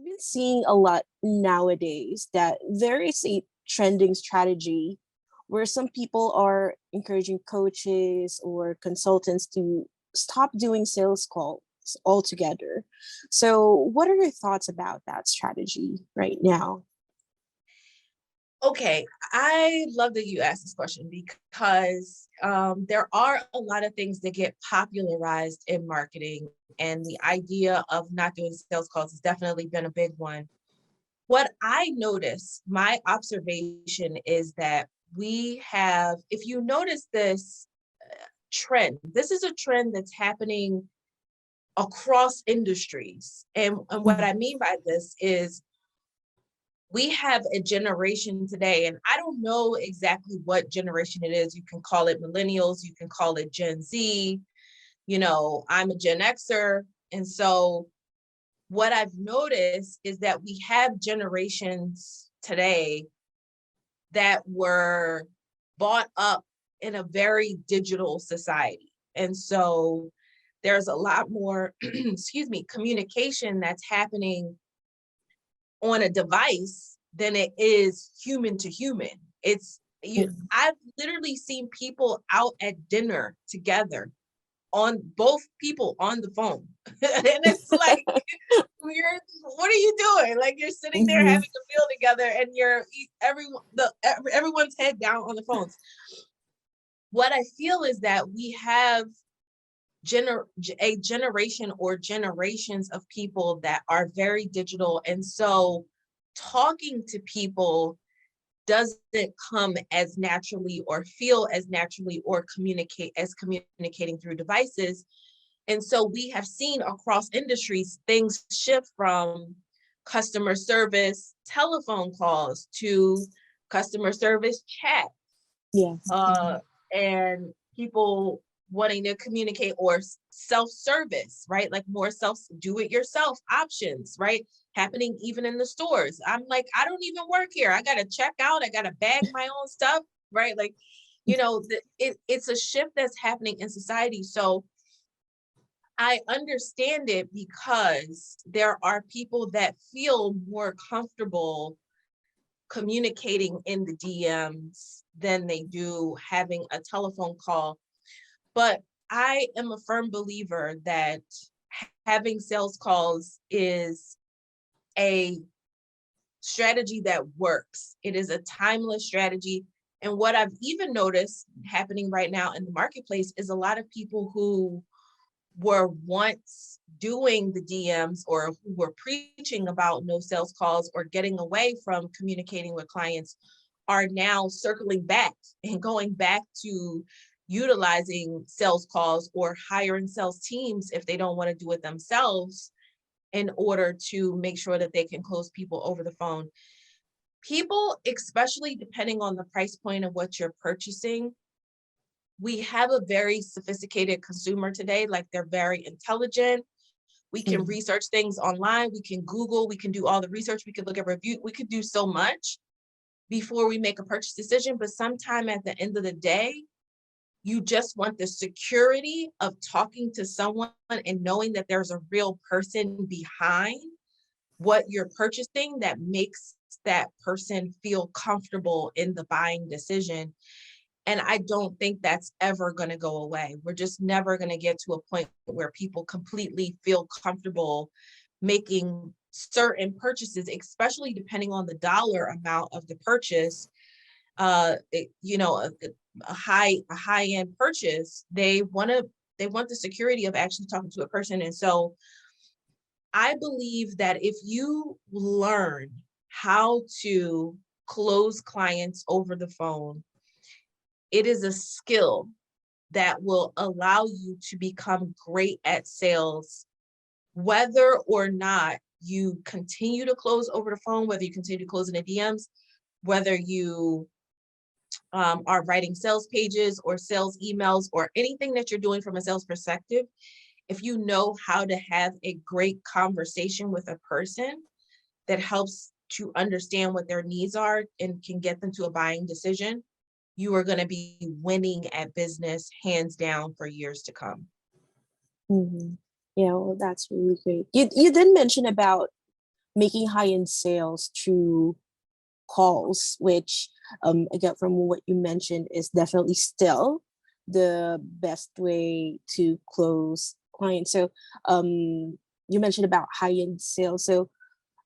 I've been seeing a lot nowadays that there is a trending strategy where some people are encouraging coaches or consultants to stop doing sales calls altogether. So, what are your thoughts about that strategy right now? Okay, I love that you asked this question because there are a lot of things that get popularized in marketing, and the idea of not doing sales calls has definitely been a big one. What I notice, my observation is that if you notice this trend, this is a trend that's happening across industries. And what Mhm. I mean by this is we have a generation today, and I don't know exactly what generation it is. You can call it millennials, you can call it Gen Z. I'm a Gen Xer. And so what I've noticed is that we have generations today that were brought up in a very digital society. And so there's a lot more, excuse me, communication that's happening on a device than it is human to human. I've literally seen people out at dinner together, on both people on the phone. And it's like, what are you doing? Like, you're sitting there Mhm. having a meal together and everyone's head down on the phones. What I feel is that we have a generation or generations of people that are very digital. And so talking to people doesn't come as naturally or feel as naturally or communicating through devices. And so we have seen across industries things shift from customer service telephone calls to customer service chat, Yes. and people wanting to communicate, or self-service, right? Like more do-it-yourself options, right? Happening even in the stores. I'm like, I don't even work here. I got to check out. I got to bag my own stuff, right? Like, it's a shift that's happening in society. So I understand it because there are people that feel more comfortable communicating in the DMs than they do having a telephone call. But I am a firm believer that having sales calls is a strategy that works. It is a timeless strategy. And what I've even noticed happening right now in the marketplace is a lot of people who were once doing the DMs, or who were preaching about no sales calls or getting away from communicating with clients, are now circling back and going back to utilizing sales calls or hiring sales teams if they don't want to do it themselves, in order to make sure that they can close people over the phone. People, especially depending on the price point of what you're purchasing, we have a very sophisticated consumer today. Like, they're very intelligent. We can Mhm. research things online. We can Google, we can do all the research. We could look at review. We could do so much before we make a purchase decision. But sometime at the end of the day, you just want the security of talking to someone and knowing that there's a real person behind what you're purchasing that makes that person feel comfortable in the buying decision. And I don't think that's ever going to go away. We're just never going to get to a point where people completely feel comfortable making certain purchases, especially depending on the dollar amount of the purchase. A high end purchase, they want the security of actually talking to a person. And so I believe that if you learn how to close clients over the phone, it is a skill that will allow you to become great at sales, whether or not you continue to close over the phone, whether you continue to close in the DMs, whether you are writing sales pages or sales emails or anything that you're doing from a sales perspective. If you know how to have a great conversation with a person that helps to understand what their needs are and can get them to a buying decision, you are going to be winning at business hands down for years to come. Mhm. Yeah, well, that's really great. You did mention about making high-end sales through calls, which again from what you mentioned is definitely still the best way to close clients. So you mentioned about high-end sales. So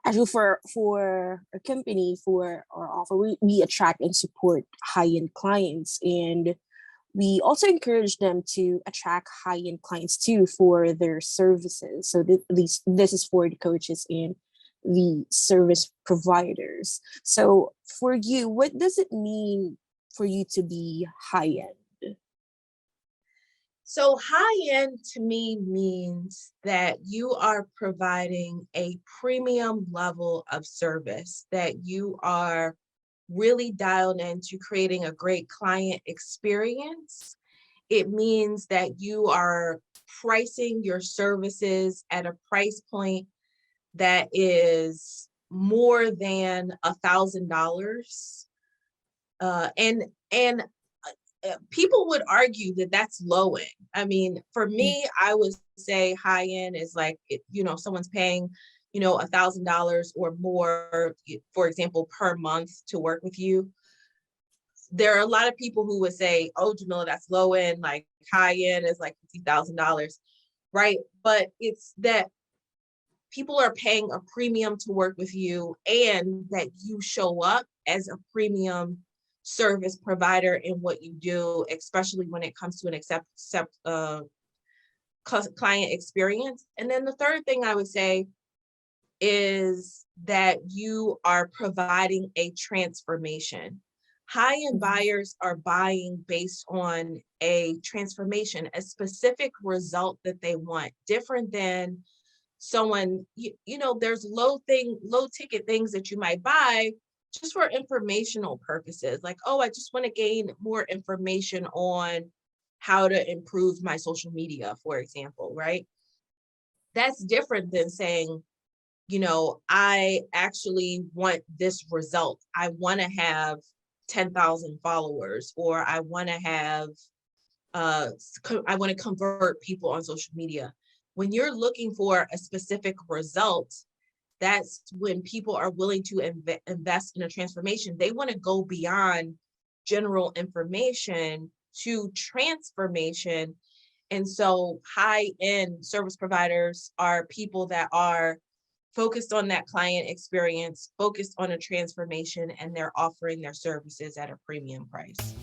actually for a company, for our offer, we attract and support high-end clients, and we also encourage them to attract high-end clients too for their services. So at least this is for the coaches and the service providers. So for you, what does it mean for you to be high-end? So high end to me means that you are providing a premium level of service, that you are really dialed into creating a great client experience. It means that you are pricing your services at a price point that is more than $1,000. And people would argue that that's low end. I mean, for me, I would say high end is like, someone's paying, $1,000 or more, for example, per month to work with you. There are a lot of people who would say, oh, Jamila, that's low end, like high end is like $50,000, right? But it's that people are paying a premium to work with you, and that you show up as a premium service provider in what you do, especially when it comes to an client experience. And then the third thing I would say is that you are providing a transformation. High-end buyers are buying based on a transformation, a specific result that they want, different than someone, there's low ticket things that you might buy just for informational purposes. Like, oh, I just want to gain more information on how to improve my social media, for example, right? That's different than saying, I actually want this result. I want to have 10,000 followers, or I want to have, I want to convert people on social media. When you're looking for a specific result, that's when people are willing to invest in a transformation. They want to go beyond general information to transformation. And so high-end service providers are people that are focused on that client experience, focused on a transformation, and they're offering their services at a premium price.